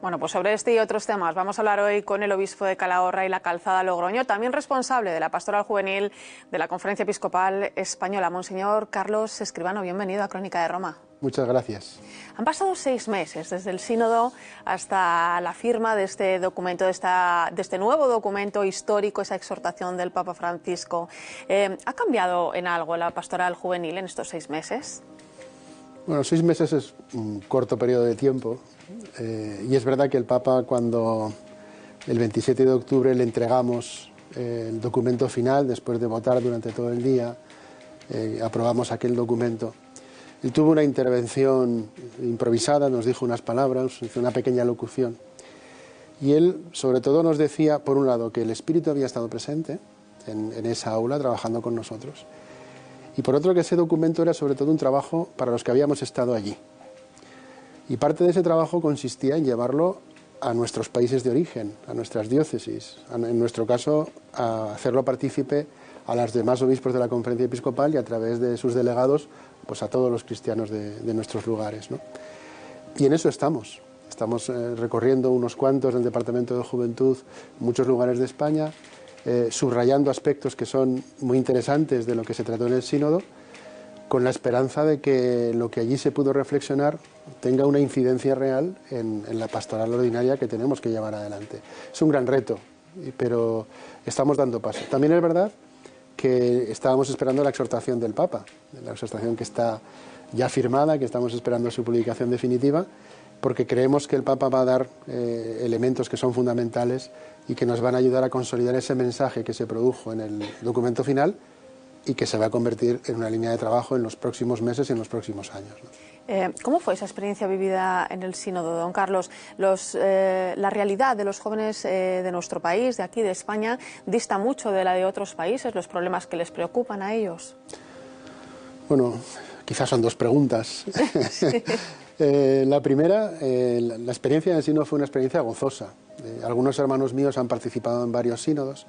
Bueno, pues sobre este y otros temas vamos a hablar hoy con el obispo de Calahorra y La Calzada, Logroño, también responsable de la Pastoral Juvenil de la Conferencia Episcopal Española, Monseñor Carlos Escribano. Bienvenido a Crónica de Roma. Muchas gracias. Han pasado 6 meses desde el sínodo hasta la firma de este documento, de este nuevo documento histórico, esa exhortación del Papa Francisco. ¿Ha cambiado en algo la Pastoral Juvenil en estos 6 meses? Bueno, 6 meses es un corto periodo de tiempo y es verdad que el Papa, cuando el 27 de octubre le entregamos el documento final, después de votar durante todo el día, aprobamos aquel documento. Él tuvo una intervención improvisada, nos dijo unas palabras, hizo una pequeña locución. Y él, sobre todo, nos decía, por un lado, que el Espíritu había estado presente en esa aula, trabajando con nosotros. Y por otro, que ese documento era sobre todo un trabajo para los que habíamos estado allí. Y parte de ese trabajo consistía en llevarlo a nuestros países de origen, a nuestras diócesis, en nuestro caso, a hacerlo partícipe a los demás obispos de la Conferencia Episcopal y a través de sus delegados, pues a todos los cristianos de nuestros lugares, ¿no? Y en eso estamos. Estamos recorriendo unos cuantos del Departamento de Juventud, muchos lugares de España, subrayando aspectos que son muy interesantes de lo que se trató en el sínodo, con la esperanza de que lo que allí se pudo reflexionar tenga una incidencia real en la pastoral ordinaria que tenemos que llevar adelante. Es un gran reto, pero estamos dando paso. También es verdad que estábamos esperando la exhortación del Papa, la exhortación que está ya firmada, que estamos esperando su publicación definitiva, porque creemos que el Papa va a dar elementos que son fundamentales y que nos van a ayudar a consolidar ese mensaje que se produjo en el documento final y que se va a convertir en una línea de trabajo en los próximos meses y en los próximos años, ¿no? ¿Cómo fue esa experiencia vivida en el sínodo, don Carlos? La realidad de los jóvenes de nuestro país, de aquí, de España, dista mucho de la de otros países, los problemas que les preocupan a ellos. Bueno, quizás son dos preguntas. Sí. La primera, la experiencia en el sínodo fue una experiencia gozosa. Algunos hermanos míos han participado en varios sínodos.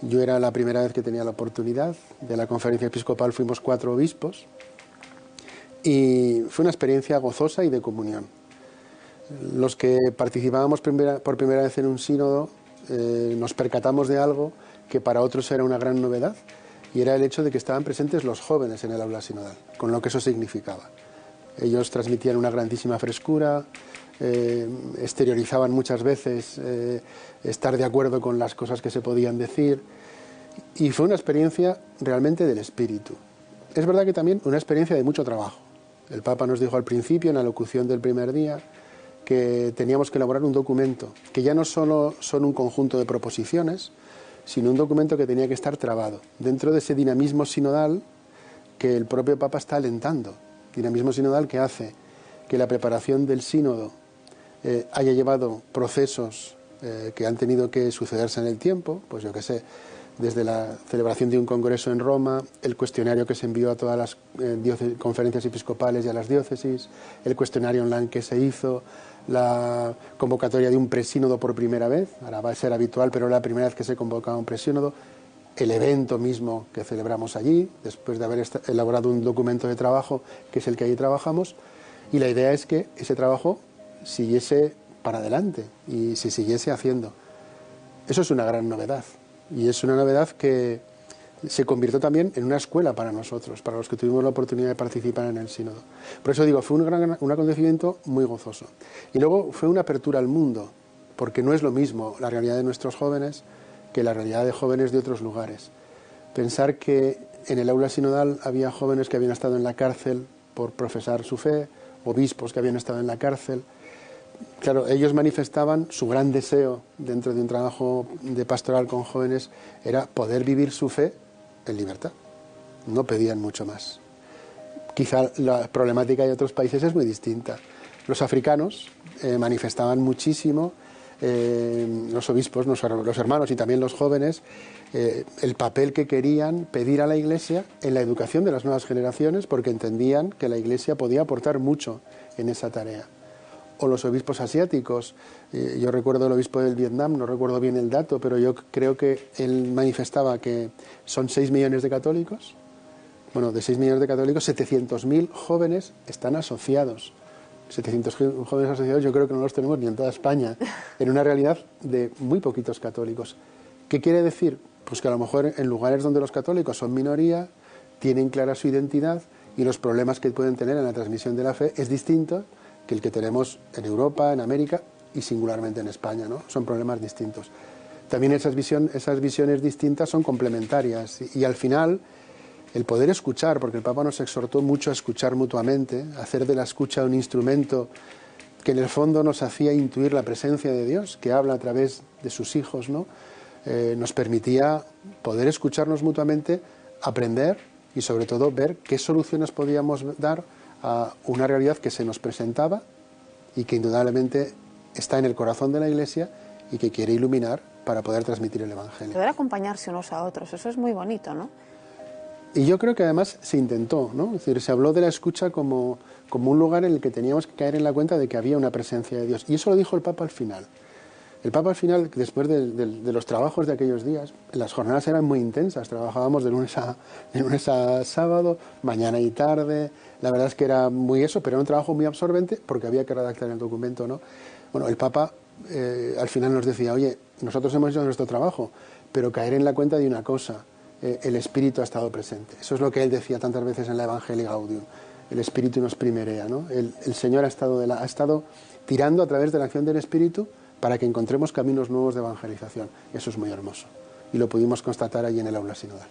Yo era la primera vez que tenía la oportunidad. De la Conferencia Episcopal fuimos 4 obispos y fue una experiencia gozosa y de comunión. Los que participábamos por primera vez en un sínodo nos percatamos de algo que para otros era una gran novedad, y era el hecho de que estaban presentes los jóvenes en el aula sinodal, con lo que eso significaba. Ellos transmitían una grandísima frescura, exteriorizaban muchas veces estar de acuerdo con las cosas que se podían decir, y fue una experiencia realmente del espíritu. Es verdad que también una experiencia de mucho trabajo. El Papa nos dijo al principio, en la locución del primer día, que teníamos que elaborar un documento, que ya no solo son un conjunto de proposiciones, sino un documento que tenía que estar trabado dentro de ese dinamismo sinodal que el propio Papa está alentando. Dinamismo sinodal que hace que la preparación del sínodo haya llevado procesos que han tenido que sucederse en el tiempo, pues yo qué sé, desde la celebración de un congreso en Roma, el cuestionario que se envió a todas las conferencias episcopales y a las diócesis, el cuestionario online que se hizo, la convocatoria de un presínodo por primera vez, ahora va a ser habitual, pero era la primera vez que se convocaba un presínodo, el evento mismo que celebramos allí, después de haber elaborado un documento de trabajo, que es el que allí trabajamos, y la idea es que ese trabajo siguiese para adelante y se siguiese haciendo. Eso es una gran novedad, y es una novedad que se convirtió también en una escuela para nosotros, para los que tuvimos la oportunidad de participar en el sínodo. Por eso digo, fue un acontecimiento muy gozoso. Y luego fue una apertura al mundo, porque no es lo mismo la realidad de nuestros jóvenes que la realidad de jóvenes de otros lugares. Pensar que en el aula sinodal había jóvenes que habían estado en la cárcel por profesar su fe, obispos que habían estado en la cárcel. Claro, ellos manifestaban su gran deseo dentro de un trabajo de pastoral con jóvenes, era poder vivir su fe en libertad. No pedían mucho más. Quizá la problemática de otros países es muy distinta. Los africanos manifestaban muchísimo, los obispos, los hermanos y también los jóvenes, el papel que querían pedir a la Iglesia en la educación de las nuevas generaciones, porque entendían que la Iglesia podía aportar mucho en esa tarea. O los obispos asiáticos, yo recuerdo el obispo del Vietnam, no recuerdo bien el dato, pero yo creo que él manifestaba que son 6 millones de católicos. Bueno, de 6 millones de católicos, 700.000 jóvenes están asociados 700 jóvenes asociados yo creo que no los tenemos ni en toda España, en una realidad de muy poquitos católicos. ¿Qué quiere decir? Pues que a lo mejor en lugares donde los católicos son minoría, tienen clara su identidad y los problemas que pueden tener en la transmisión de la fe es distinto que el que tenemos en Europa, en América y singularmente en España, ¿no? Son problemas distintos. También esas visiones distintas son complementarias y al final el poder escuchar, porque el Papa nos exhortó mucho a escuchar mutuamente, a hacer de la escucha un instrumento que en el fondo nos hacía intuir la presencia de Dios, que habla a través de sus hijos, ¿no? Nos permitía poder escucharnos mutuamente, aprender y sobre todo ver qué soluciones podíamos dar a una realidad que se nos presentaba y que indudablemente está en el corazón de la Iglesia y que quiere iluminar para poder transmitir el Evangelio. Poder acompañarse unos a otros, eso es muy bonito, ¿no? Y yo creo que además se intentó, ¿no? Es decir, se habló de la escucha como un lugar en el que teníamos que caer en la cuenta de que había una presencia de Dios. Y eso lo dijo el Papa al final. El Papa al final, después de los trabajos de aquellos días, las jornadas eran muy intensas, trabajábamos de lunes a sábado, mañana y tarde, la verdad es que era muy eso, pero era un trabajo muy absorbente porque había que redactar el documento, ¿no? Bueno, el Papa al final nos decía, oye, nosotros hemos hecho nuestro trabajo, pero caer en la cuenta de una cosa, el Espíritu ha estado presente. Eso es lo que él decía tantas veces en la Evangelii Gaudium, el Espíritu nos primerea, ¿no? El Señor ha estado tirando a través de la acción del Espíritu para que encontremos caminos nuevos de evangelización. Eso es muy hermoso. Y lo pudimos constatar allí en el aula sinodal.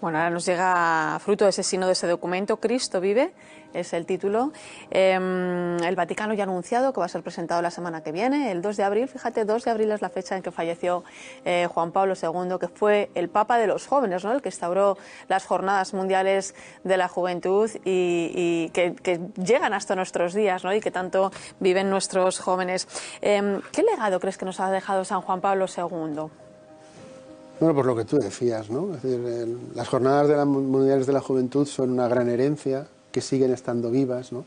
Bueno, ahora nos llega fruto de ese sínodo, de ese documento, Cristo vive, es el título. El Vaticano ya ha anunciado que va a ser presentado la semana que viene, el 2 de abril. Fíjate, 2 de abril es la fecha en que falleció Juan Pablo II, que fue el Papa de los jóvenes, ¿no? El que instauró las Jornadas Mundiales de la Juventud y que llegan hasta nuestros días, ¿no? Y que tanto viven nuestros jóvenes. ¿Qué legado crees que nos ha dejado San Juan Pablo II? Bueno, pues lo que tú decías, ¿no? Es decir, las Jornadas Mundiales de la Juventud son una gran herencia que siguen estando vivas, ¿no?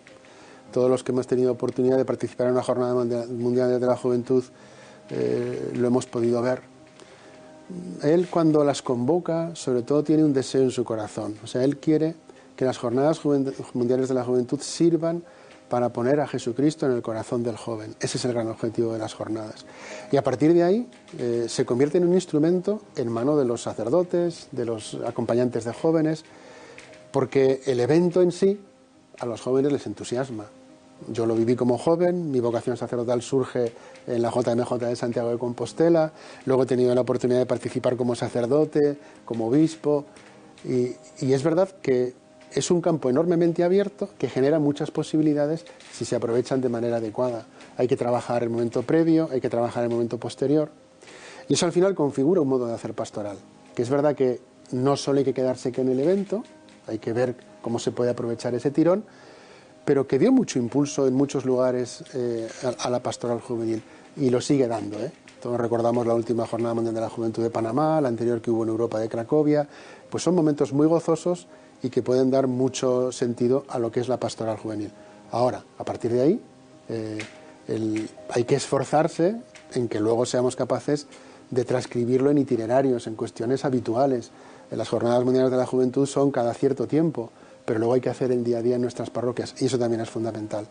Todos los que hemos tenido oportunidad de participar en una Jornada Mundial de la Juventud lo hemos podido ver. Él, cuando las convoca, sobre todo tiene un deseo en su corazón. O sea, él quiere que las Jornadas Mundiales de la Juventud sirvan para poner a Jesucristo en el corazón del joven. Ese es el gran objetivo de las jornadas. Y a partir de ahí se convierte en un instrumento en mano de los sacerdotes, de los acompañantes de jóvenes, porque el evento en sí a los jóvenes les entusiasma. Yo lo viví como joven, mi vocación sacerdotal surge en la JMJ de Santiago de Compostela, luego he tenido la oportunidad de participar como sacerdote, como obispo, y es verdad que es un campo enormemente abierto que genera muchas posibilidades si se aprovechan de manera adecuada. Hay que trabajar el momento previo, hay que trabajar el momento posterior. Y eso al final configura un modo de hacer pastoral, que es verdad que no solo hay que quedarse en el evento, hay que ver cómo se puede aprovechar ese tirón, pero que dio mucho impulso en muchos lugares a la pastoral juvenil y lo sigue dando, ¿eh? Todos recordamos la última Jornada Mundial de la Juventud de Panamá, la anterior que hubo en Europa de Cracovia, pues son momentos muy gozosos y que pueden dar mucho sentido a lo que es la pastoral juvenil. Ahora, a partir de ahí, hay que esforzarse en que luego seamos capaces de transcribirlo en itinerarios, en cuestiones habituales. Las Jornadas Mundiales de la Juventud son cada cierto tiempo, pero luego hay que hacer el día a día en nuestras parroquias, y eso también es fundamental.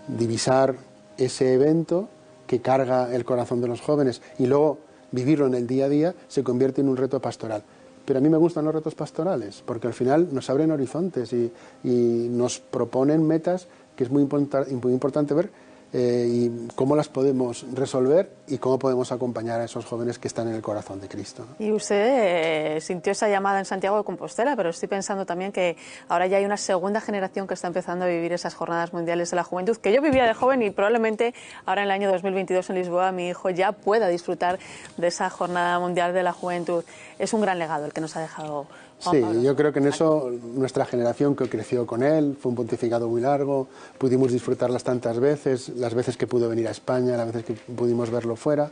Divisar ese evento que carga el corazón de los jóvenes y luego vivirlo en el día a día se convierte en un reto pastoral. Pero a mí me gustan los retos pastorales, porque al final nos abren horizontes y nos proponen metas que es muy importante ver y cómo las podemos resolver y cómo podemos acompañar a esos jóvenes que están en el corazón de Cristo, ¿no? Y usted sintió esa llamada en Santiago de Compostela, pero estoy pensando también que ahora ya hay una segunda generación que está empezando a vivir esas Jornadas Mundiales de la Juventud, que yo vivía de joven y probablemente ahora en el año 2022 en Lisboa mi hijo ya pueda disfrutar de esa Jornada Mundial de la Juventud. Es un gran legado el que nos ha dejado Juan Pablo. Sí, yo creo que en eso nuestra generación que creció con él, fue un pontificado muy largo, pudimos disfrutarlas tantas veces, las veces que pudo venir a España, las veces que pudimos verlo fuera,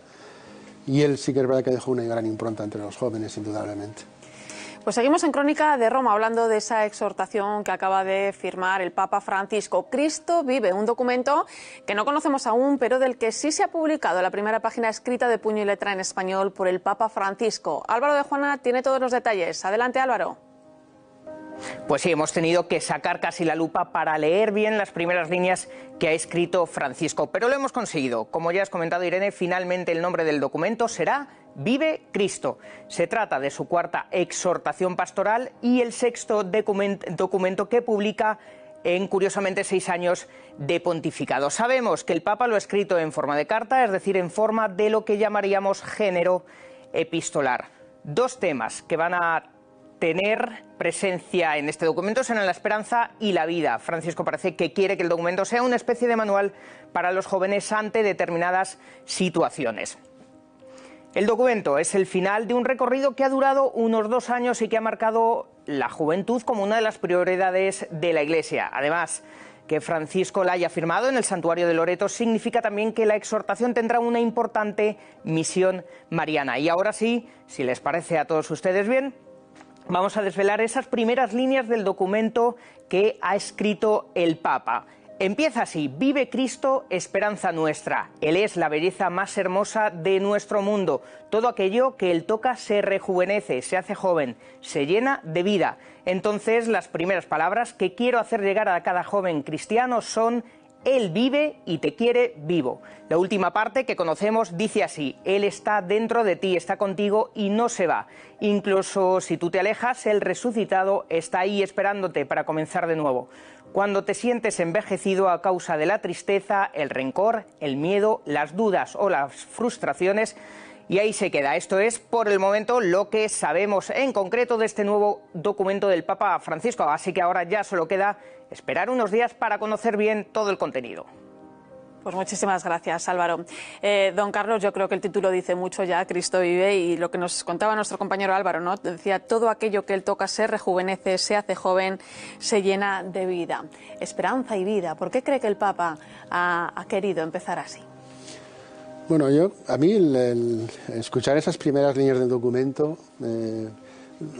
y él sí que es verdad que dejó una gran impronta entre los jóvenes, indudablemente. Pues seguimos en Crónica de Roma hablando de esa exhortación que acaba de firmar el Papa Francisco. Cristo vive, un documento que no conocemos aún, pero del que sí se ha publicado la primera página escrita de puño y letra en español por el Papa Francisco. Álvaro de Juana tiene todos los detalles. Adelante, Álvaro. Pues sí, hemos tenido que sacar casi la lupa para leer bien las primeras líneas que ha escrito Francisco, pero lo hemos conseguido. Como ya has comentado, Irene, finalmente el nombre del documento será Vive Cristo. Se trata de su cuarta exhortación pastoral y el sexto documento que publica en, curiosamente, 6 años de pontificado. Sabemos que el Papa lo ha escrito en forma de carta, es decir, en forma de lo que llamaríamos género epistolar. 2 temas que van a tener presencia en este documento serán la esperanza y la vida. Francisco parece que quiere que el documento sea una especie de manual para los jóvenes ante determinadas situaciones. El documento es el final de un recorrido que ha durado unos 2 años y que ha marcado la juventud como una de las prioridades de la Iglesia. Además, que Francisco la haya firmado en el Santuario de Loreto significa también que la exhortación tendrá una importante misión mariana. Y ahora sí, si les parece a todos ustedes bien, vamos a desvelar esas primeras líneas del documento que ha escrito el Papa. Empieza así: Vive Cristo, esperanza nuestra. Él es la belleza más hermosa de nuestro mundo. Todo aquello que Él toca se rejuvenece, se hace joven, se llena de vida. Entonces, las primeras palabras que quiero hacer llegar a cada joven cristiano son: Él vive y te quiere vivo. La última parte que conocemos dice así: Él está dentro de ti, está contigo y no se va. Incluso si tú te alejas, el resucitado está ahí esperándote para comenzar de nuevo. Cuando te sientes envejecido a causa de la tristeza, el rencor, el miedo, las dudas o las frustraciones, y ahí se queda. Esto es, por el momento, lo que sabemos en concreto de este nuevo documento del Papa Francisco. Así que ahora ya solo queda esperar unos días para conocer bien todo el contenido. Pues muchísimas gracias, Álvaro. Don Carlos, yo creo que el título dice mucho ya: Cristo vive, y lo que nos contaba nuestro compañero Álvaro, ¿no? Decía: todo aquello que Él toca se rejuvenece, se hace joven, se llena de vida. Esperanza y vida. ¿Por qué cree que el Papa ha querido empezar así? Bueno, a mí el escuchar esas primeras líneas del documento,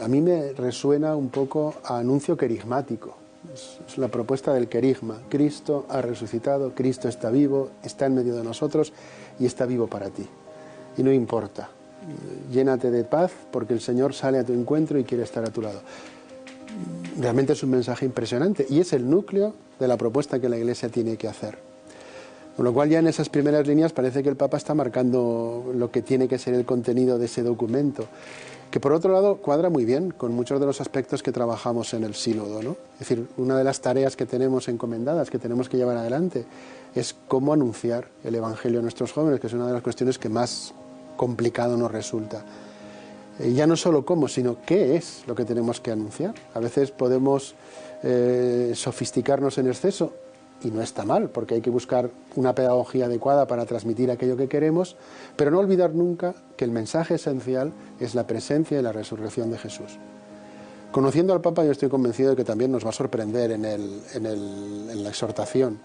a mí me resuena un poco a anuncio querigmático. Es la propuesta del querigma. Cristo ha resucitado, Cristo está vivo, está en medio de nosotros y está vivo para ti. Y no importa, llénate de paz porque el Señor sale a tu encuentro y quiere estar a tu lado. Realmente es un mensaje impresionante y es el núcleo de la propuesta que la Iglesia tiene que hacer. Con lo cual ya en esas primeras líneas parece que el Papa está marcando lo que tiene que ser el contenido de ese documento, que por otro lado cuadra muy bien con muchos de los aspectos que trabajamos en el sínodo, ¿no? Es decir, una de las tareas que tenemos encomendadas, que tenemos que llevar adelante, es cómo anunciar el Evangelio a nuestros jóvenes, que es una de las cuestiones que más complicado nos resulta. Ya no solo cómo, sino qué es lo que tenemos que anunciar. A veces podemos sofisticarnos en exceso, y no está mal, porque hay que buscar una pedagogía adecuada para transmitir aquello que queremos, pero no olvidar nunca que el mensaje esencial es la presencia y la resurrección de Jesús. Conociendo al Papa, yo estoy convencido de que también nos va a sorprender en la exhortación.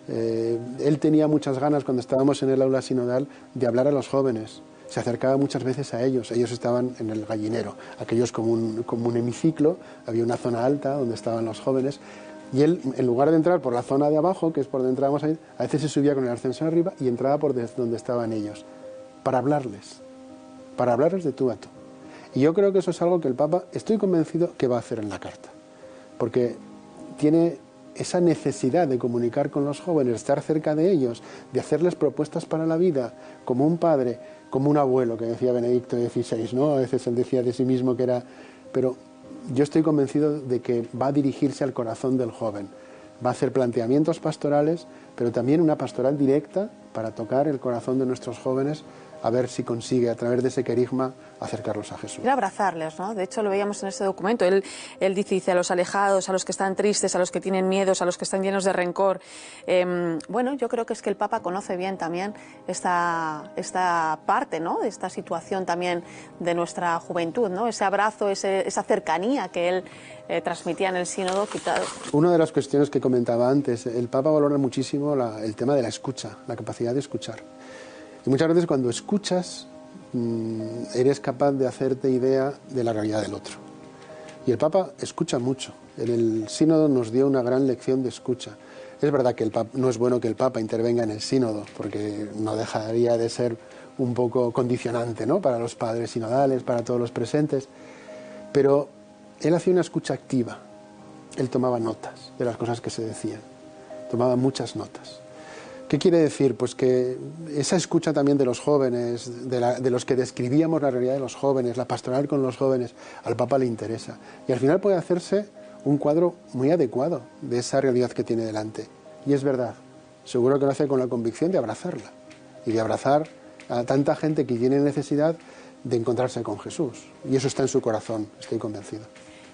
Él tenía muchas ganas, cuando estábamos en el aula sinodal, de hablar a los jóvenes. Se acercaba muchas veces a ellos. Ellos estaban en el gallinero, aquellos como un hemiciclo, había una zona alta donde estaban los jóvenes. Y él, en lugar de entrar por la zona de abajo, que es por donde entrábamos ahí, a veces se subía con el ascensor arriba y entraba por donde estaban ellos, para hablarles de tú a tú. Y yo creo que eso es algo que el Papa, estoy convencido que va a hacer en la carta, porque tiene esa necesidad de comunicar con los jóvenes, de estar cerca de ellos, de hacerles propuestas para la vida, como un padre, como un abuelo, que decía Benedicto XVI, ¿no? A veces él decía de sí mismo que era... pero yo estoy convencido de que va a dirigirse al corazón del joven, va a hacer planteamientos pastorales, pero también una pastoral directa para tocar el corazón de nuestros jóvenes, a ver si consigue, a través de ese querigma, acercarlos a Jesús. Ir a abrazarles, ¿no? De hecho, lo veíamos en este documento. Él dice a los alejados, a los que están tristes, a los que tienen miedos, a los que están llenos de rencor. Bueno, yo creo que es que el Papa conoce bien también esta parte, ¿no? De esta situación también de nuestra juventud, ¿no? Ese abrazo, esa cercanía que él transmitía en el sínodo. Una de las cuestiones que comentaba antes, el Papa valora muchísimo el tema de la escucha, la capacidad de escuchar. Y muchas veces cuando escuchas, eres capaz de hacerte idea de la realidad del otro. Y el Papa escucha mucho. En el sínodo nos dio una gran lección de escucha. Es verdad que no es bueno que el Papa intervenga en el sínodo, porque no dejaría de ser un poco condicionante, ¿no? Para los padres sinodales, para todos los presentes. Pero él hacía una escucha activa. él tomaba notas de las cosas que se decían, tomaba muchas notas. ¿Qué quiere decir? Pues que esa escucha también de los jóvenes, de los que describíamos la realidad de los jóvenes, la pastoral con los jóvenes, al Papa le interesa. Y al final puede hacerse un cuadro muy adecuado de esa realidad que tiene delante. Y es verdad, seguro que lo hace con la convicción de abrazarla y de abrazar a tanta gente que tiene necesidad de encontrarse con Jesús. Y eso está en su corazón, estoy convencido.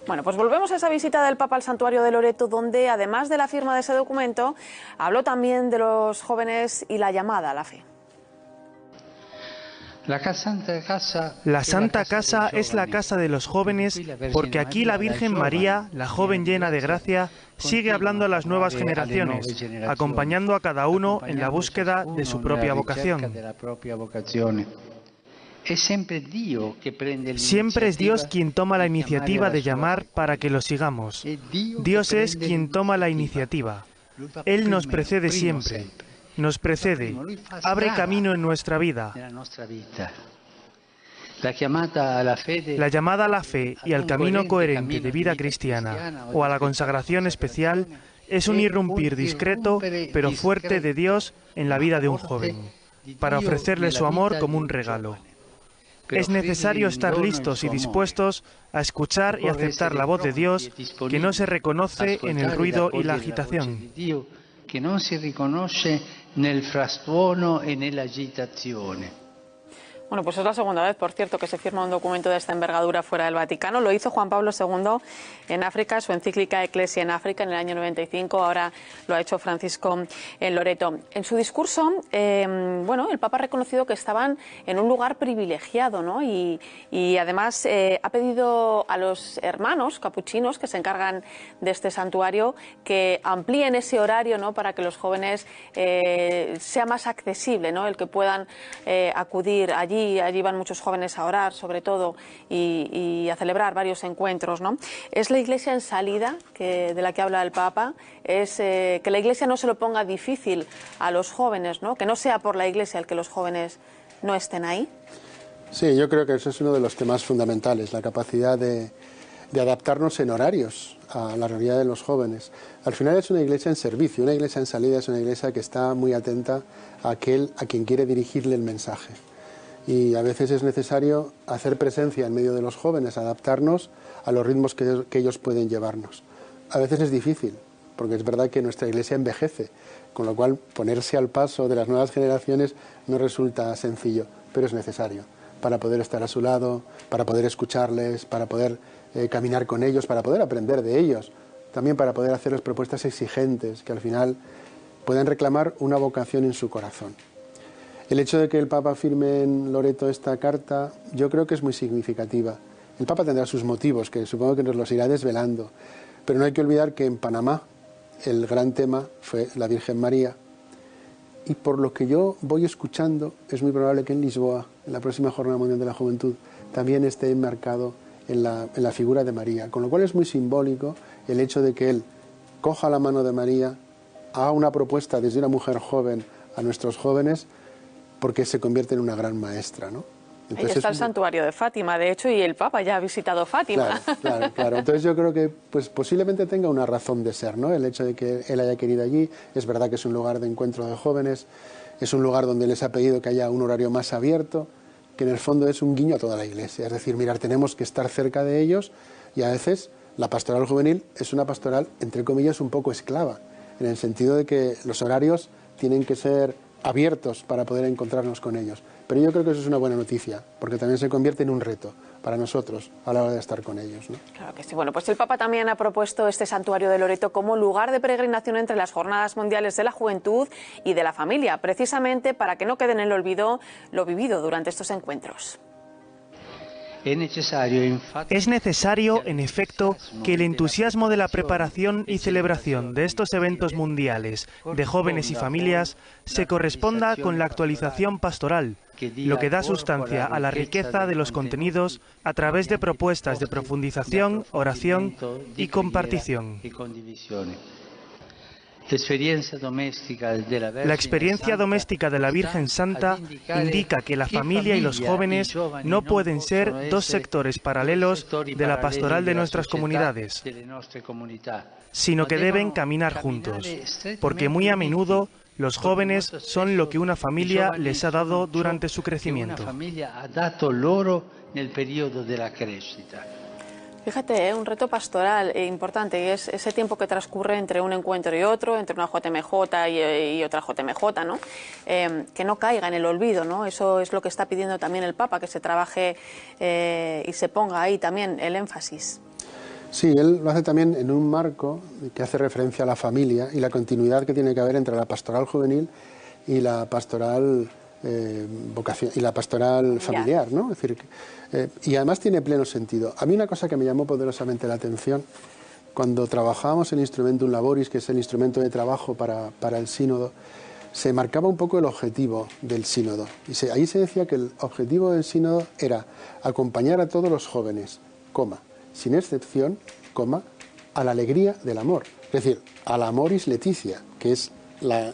Bueno, pues volvemos a esa visita del Papa al santuario de Loreto, donde además de la firma de ese documento, habló también de los jóvenes y la llamada a la fe. La Santa Casa es la casa de los jóvenes, porque aquí la Virgen María, la joven llena de gracia, sigue hablando a las nuevas generaciones, acompañando a cada uno en la búsqueda de su propia vocación. Siempre es Dios quien toma la iniciativa de llamar para que lo sigamos. Dios es quien toma la iniciativa. Él nos precede siempre. Nos precede, abre camino en nuestra vida. La llamada a la fe y al camino coherente de vida cristiana o a la consagración especial es un irrumpir discreto pero fuerte de Dios en la vida de un joven, para ofrecerle su amor como un regalo. Es necesario estar listos y dispuestos a escuchar y aceptar la voz de Dios que no se reconoce en el ruido y la agitación. Que non si riconosce nel frastuono e nell'agitazione. Bueno, pues es la segunda vez, por cierto, que se firma un documento de esta envergadura fuera del Vaticano. Lo hizo Juan Pablo II en África, su encíclica Ecclesia en África en el año 95. Ahora lo ha hecho Francisco en Loreto. En su discurso, bueno, el Papa ha reconocido que estaban en un lugar privilegiado, ¿no? Y además ha pedido a los hermanos capuchinos que se encargan de este santuario que amplíen ese horario, ¿no? Para que los jóvenes sea más accesible, ¿no? El que puedan acudir allí. Allí van muchos jóvenes a orar, sobre todo, y a celebrar varios encuentros, ¿no? Es la Iglesia en salida, de la que habla el Papa, es que la Iglesia no se lo ponga difícil a los jóvenes, ¿no? Que no sea por la Iglesia el que los jóvenes no estén ahí. Sí, yo creo que eso es uno de los temas fundamentales, la capacidad de adaptarnos en horarios a la realidad de los jóvenes. Al final es una iglesia en servicio, una iglesia en salida es una iglesia que está muy atenta a aquel a quien quiere dirigirle el mensaje. Y a veces es necesario hacer presencia en medio de los jóvenes, adaptarnos a los ritmos que ellos pueden llevarnos. A veces es difícil, porque es verdad que nuestra iglesia envejece, con lo cual ponerse al paso de las nuevas generaciones no resulta sencillo, pero es necesario para poder estar a su lado, para poder escucharles, para poder caminar con ellos, para poder aprender de ellos, también para poder hacerles propuestas exigentes que al final puedan reclamar una vocación en su corazón. El hecho de que el Papa firme en Loreto esta carta yo creo que es muy significativa. El Papa tendrá sus motivos, que supongo que nos los irá desvelando, pero no hay que olvidar que en Panamá el gran tema fue la Virgen María. Y por lo que yo voy escuchando, es muy probable que en Lisboa, en la próxima Jornada Mundial de la Juventud, también esté enmarcado en la figura de María. Con lo cual es muy simbólico el hecho de que él coja la mano de María, haga una propuesta desde una mujer joven a nuestros jóvenes, porque se convierte en una gran maestra, ¿no? Entonces, ahí está el santuario de Fátima, de hecho, y el Papa ya ha visitado Fátima. Claro. Entonces yo creo que pues, posiblemente tenga una razón de ser, ¿no? El hecho de que él haya querido allí. Es verdad que es un lugar de encuentro de jóvenes, es un lugar donde les ha pedido que haya un horario más abierto, que en el fondo es un guiño a toda la Iglesia. Es decir, mirar, tenemos que estar cerca de ellos, y a veces la pastoral juvenil es una pastoral, entre comillas, un poco esclava, en el sentido de que los horarios tienen que ser abiertos para poder encontrarnos con ellos. Pero yo creo que eso es una buena noticia, porque también se convierte en un reto para nosotros a la hora de estar con ellos, ¿no? Claro que sí. Bueno, pues el Papa también ha propuesto este santuario de Loreto como lugar de peregrinación entre las Jornadas Mundiales de la Juventud y de la Familia, precisamente para que no quede en el olvido lo vivido durante estos encuentros. Es necesario, en efecto, que el entusiasmo de la preparación y celebración de estos eventos mundiales de jóvenes y familias se corresponda con la actualización pastoral, lo que da sustancia a la riqueza de los contenidos a través de propuestas de profundización, oración y compartición. La experiencia doméstica de la Virgen Santa indica que la familia y los jóvenes no pueden ser dos sectores paralelos de la pastoral de nuestras comunidades, sino que deben caminar juntos, porque muy a menudo los jóvenes son lo que una familia les ha dado durante su crecimiento. Fíjate, un reto pastoral importante es ese tiempo que transcurre entre un encuentro y otro, entre una JMJ y otra JMJ, ¿no? Que no caiga en el olvido, ¿no? Eso es lo que está pidiendo también el Papa, que se trabaje y se ponga ahí también el énfasis. Sí, él lo hace también en un marco que hace referencia a la familia y la continuidad que tiene que haber entre la pastoral juvenil y la pastoral vocación y la pastoral familiar, ¿no? Es decir, y además tiene pleno sentido. A mí una cosa que me llamó poderosamente la atención cuando trabajábamos el Instrumentum Laboris, que es el instrumento de trabajo para el sínodo, se marcaba un poco el objetivo del sínodo. Y ahí se decía que el objetivo del sínodo era acompañar a todos los jóvenes, sin excepción, a la alegría del amor. Es decir, al Amoris Laetitia, que es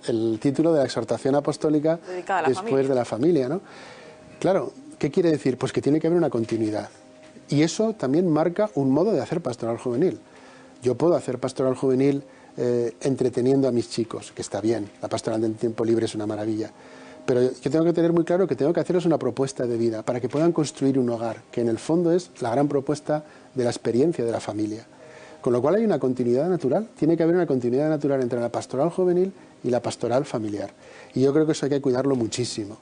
el título de la exhortación apostólica después de la familia, ¿no? Claro, ¿qué quiere decir? Pues que tiene que haber una continuidad. Y eso también marca un modo de hacer pastoral juvenil. Yo puedo hacer pastoral juvenil entreteniendo a mis chicos, que está bien, la pastoral del tiempo libre es una maravilla. Pero yo tengo que tener muy claro que tengo que hacerles una propuesta de vida para que puedan construir un hogar, que en el fondo es la gran propuesta de la experiencia de la familia. Con lo cual hay una continuidad natural, tiene que haber una continuidad natural entre la pastoral juvenil y la pastoral familiar. Y yo creo que eso hay que cuidarlo muchísimo.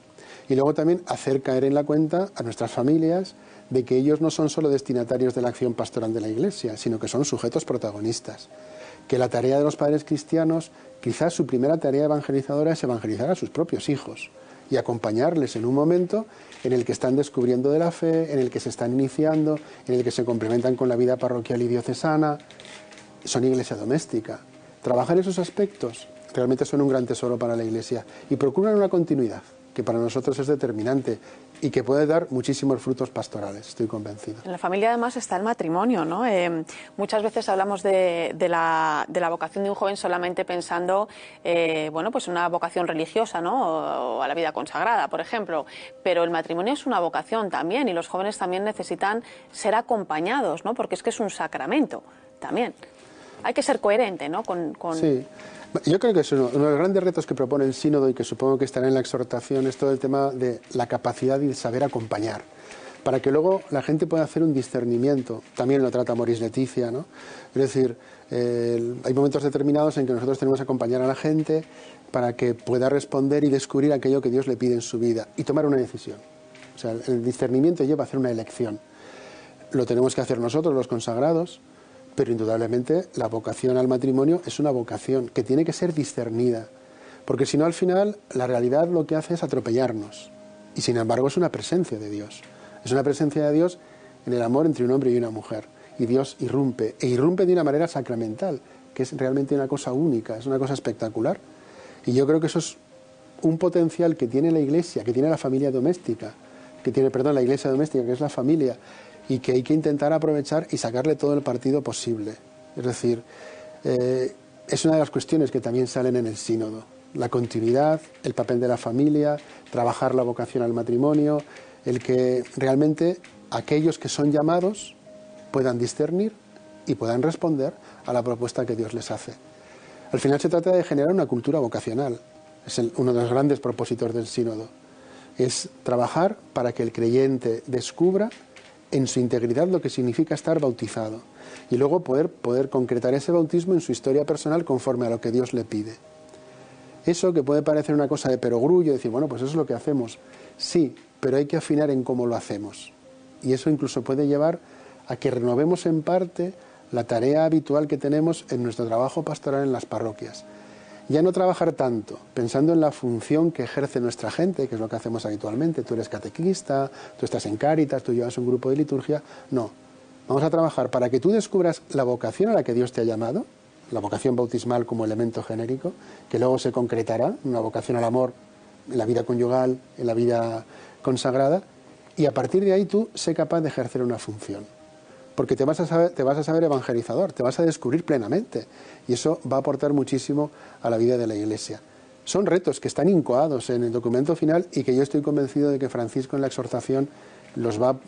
Y luego también hacer caer en la cuenta a nuestras familias de que ellos no son solo destinatarios de la acción pastoral de la Iglesia, sino que son sujetos protagonistas. Que la tarea de los padres cristianos, quizás su primera tarea evangelizadora es evangelizar a sus propios hijos y acompañarles en un momento en el que están descubriendo de la fe, en el que se están iniciando, en el que se complementan con la vida parroquial y diocesana. Son iglesia doméstica. Trabajar esos aspectos realmente son un gran tesoro para la Iglesia y procuran una continuidad que para nosotros es determinante y que puede dar muchísimos frutos pastorales, estoy convencido. En la familia además está el matrimonio, ¿no? Muchas veces hablamos de la vocación de un joven solamente pensando, bueno, pues una vocación religiosa, ¿no? O a la vida consagrada, por ejemplo. Pero el matrimonio es una vocación también y los jóvenes también necesitan ser acompañados, ¿no? Porque es que es un sacramento también. Hay que ser coherente, ¿no? Sí. Yo creo que es uno de los grandes retos que propone el sínodo y que supongo que estará en la exhortación es todo el tema de la capacidad y el saber acompañar, para que luego la gente pueda hacer un discernimiento. También lo trata Amoris Laetitia, ¿no? Es decir, hay momentos determinados en que nosotros tenemos que acompañar a la gente para que pueda responder y descubrir aquello que Dios le pide en su vida y tomar una decisión. O sea, el discernimiento lleva a hacer una elección. Lo tenemos que hacer nosotros, los consagrados, pero indudablemente la vocación al matrimonio es una vocación que tiene que ser discernida, porque si no al final la realidad lo que hace es atropellarnos y sin embargo es una presencia de Dios, es una presencia de Dios en el amor entre un hombre y una mujer y Dios irrumpe de una manera sacramental, que es realmente una cosa única, es una cosa espectacular y yo creo que eso es un potencial que tiene la Iglesia, que tiene la familia doméstica, la Iglesia doméstica, que es la familia, y que hay que intentar aprovechar y sacarle todo el partido posible. Es decir, es una de las cuestiones que también salen en el sínodo. La continuidad, el papel de la familia, trabajar la vocación al matrimonio, el que realmente aquellos que son llamados puedan discernir y puedan responder a la propuesta que Dios les hace. Al final se trata de generar una cultura vocacional. Es uno de los grandes propósitos del sínodo. Es trabajar para que el creyente descubra en su integridad lo que significa estar bautizado y luego poder concretar ese bautismo en su historia personal conforme a lo que Dios le pide. Eso que puede parecer una cosa de perogrullo, decir, bueno, pues eso es lo que hacemos. Sí, pero hay que afinar en cómo lo hacemos. Y eso incluso puede llevar a que renovemos en parte la tarea habitual que tenemos en nuestro trabajo pastoral en las parroquias. Ya no trabajar tanto, pensando en la función que ejerce nuestra gente, que es lo que hacemos habitualmente. Tú eres catequista, tú estás en Cáritas, tú llevas un grupo de liturgia. No, vamos a trabajar para que tú descubras la vocación a la que Dios te ha llamado, la vocación bautismal como elemento genérico, que luego se concretará, una vocación al amor en la vida conyugal, en la vida consagrada, y a partir de ahí tú sé capaz de ejercer una función. porque te vas a saber evangelizador, te vas a descubrir plenamente, y eso va a aportar muchísimo a la vida de la Iglesia. Son retos que están incoados en el documento final y que yo estoy convencido de que Francisco en la exhortación les va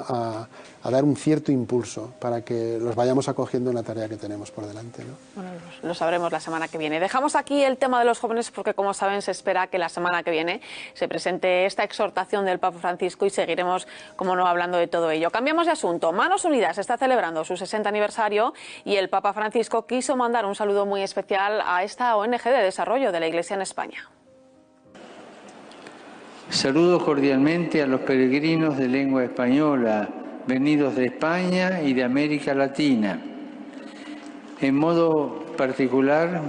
a dar un cierto impulso para que los vayamos acogiendo en la tarea que tenemos por delante, ¿no? Bueno, lo sabremos la semana que viene. Dejamos aquí el tema de los jóvenes porque, como saben, se espera que la semana que viene se presente esta exhortación del Papa Francisco y seguiremos, como no, hablando de todo ello. Cambiamos de asunto. Manos Unidas está celebrando su 60 aniversario y el Papa Francisco quiso mandar un saludo muy especial a esta ONG de desarrollo de la Iglesia en España. Saludo cordialmente a los peregrinos de lengua española, venidos de España y de América Latina. En modo particular,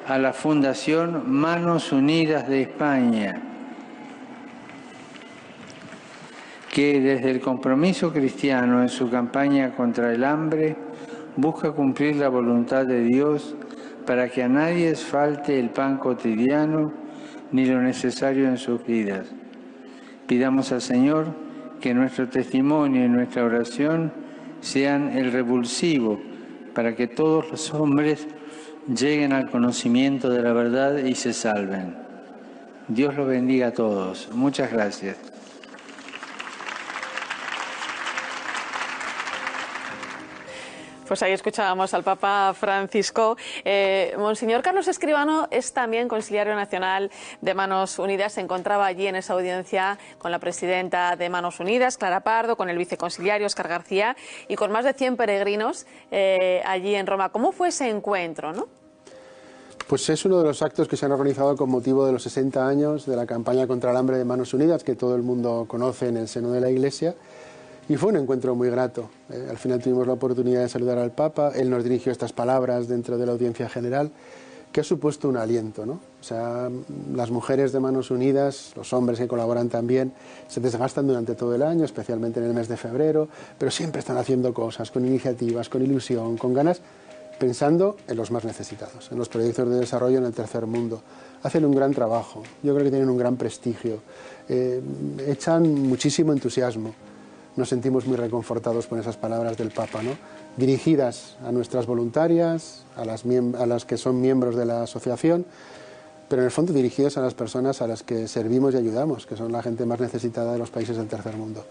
a la Fundación Manos Unidas de España, que desde el compromiso cristiano en su campaña contra el hambre, busca cumplir la voluntad de Dios para que a nadie falte el pan cotidiano ni lo necesario en sus vidas. Pidamos al Señor que nuestro testimonio y nuestra oración sean el revulsivo para que todos los hombres lleguen al conocimiento de la verdad y se salven. Dios los bendiga a todos. Muchas gracias. Pues ahí escuchábamos al Papa Francisco. Monseñor Carlos Escribano es también consiliario nacional de Manos Unidas. Se encontraba allí en esa audiencia con la presidenta de Manos Unidas, Clara Pardo, con el viceconsiliario Óscar García y con más de 100 peregrinos allí en Roma. ¿Cómo fue ese encuentro, no? Pues es uno de los actos que se han organizado con motivo de los 60 años de la campaña contra el hambre de Manos Unidas, que todo el mundo conoce en el seno de la Iglesia. Y fue un encuentro muy grato. Al final tuvimos la oportunidad de saludar al Papa. Él nos dirigió estas palabras dentro de la audiencia general, que ha supuesto un aliento, ¿no? O sea, las mujeres de Manos Unidas, los hombres que colaboran también, se desgastan durante todo el año, especialmente en el mes de febrero, pero siempre están haciendo cosas, con iniciativas, con ilusión, con ganas, pensando en los más necesitados, en los proyectos de desarrollo en el tercer mundo. Hacen un gran trabajo, yo creo que tienen un gran prestigio, echan muchísimo entusiasmo. Nos sentimos muy reconfortados con esas palabras del Papa, ¿no? Dirigidas a nuestras voluntarias, a las que son miembros de la asociación, pero en el fondo dirigidas a las personas a las que servimos y ayudamos, que son la gente más necesitada de los países del tercer mundo.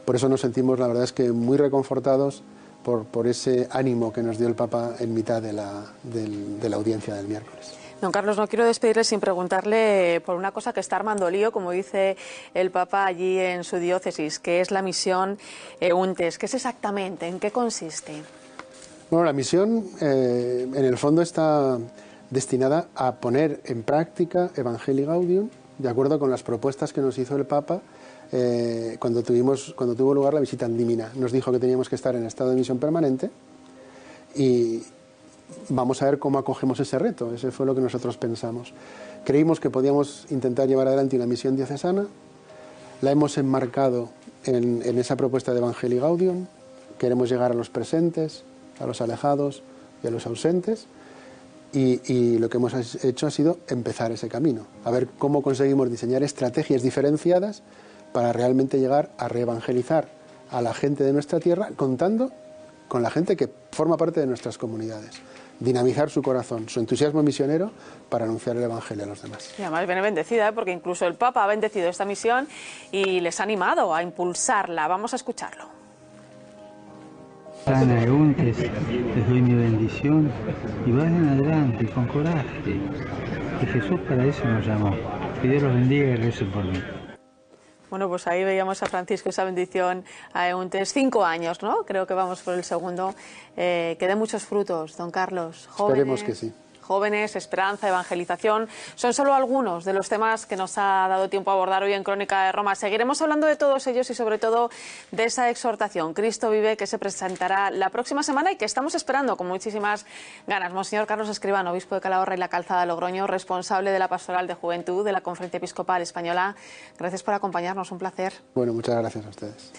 Por eso nos sentimos, la verdad es que muy reconfortados por ese ánimo que nos dio el Papa en mitad de la audiencia del miércoles. Don Carlos, no quiero despedirle sin preguntarle por una cosa que está armando lío, como dice el Papa allí en su diócesis, que es la misión EUNTES. ¿Qué es exactamente? ¿En qué consiste? Bueno, la misión en el fondo está destinada a poner en práctica Evangelii Gaudium, de acuerdo con las propuestas que nos hizo el Papa cuando tuvo lugar la visita andímina. Nos dijo que teníamos que estar en estado de misión permanente y vamos a ver cómo acogemos ese reto. Ese fue lo que nosotros pensamos. Creímos que podíamos intentar llevar adelante una misión diocesana, la hemos enmarcado en esa propuesta de Evangelii Gaudium. Queremos llegar a los presentes, a los alejados y a los ausentes, y lo que hemos hecho ha sido empezar ese camino, a ver cómo conseguimos diseñar estrategias diferenciadas para realmente llegar a reevangelizar a la gente de nuestra tierra, contando con la gente que forma parte de nuestras comunidades. Dinamizar su corazón, su entusiasmo misionero para anunciar el Evangelio a los demás. Y además viene bendecida, porque incluso el Papa ha bendecido esta misión y les ha animado a impulsarla. Vamos a escucharlo. Sana EUNTES, les doy mi bendición y vayan adelante con coraje, que Jesús para eso nos llamó. Que Dios los bendiga y recen por mí. Bueno, pues ahí veíamos a Francisco, esa bendición a EUNTES. 5 años, ¿no? Creo que vamos por el segundo. Que dé muchos frutos, don Carlos. Jóvenes, esperemos que sí. Jóvenes, esperanza, evangelización. Son solo algunos de los temas que nos ha dado tiempo a abordar hoy en Crónica de Roma. Seguiremos hablando de todos ellos y sobre todo de esa exhortación, Cristo vive, que se presentará la próxima semana y que estamos esperando con muchísimas ganas. Monseñor Carlos Escribano, obispo de Calahorra y la Calzada de Logroño, responsable de la Pastoral de Juventud de la Conferencia Episcopal Española. Gracias por acompañarnos, un placer. Bueno, muchas gracias a ustedes.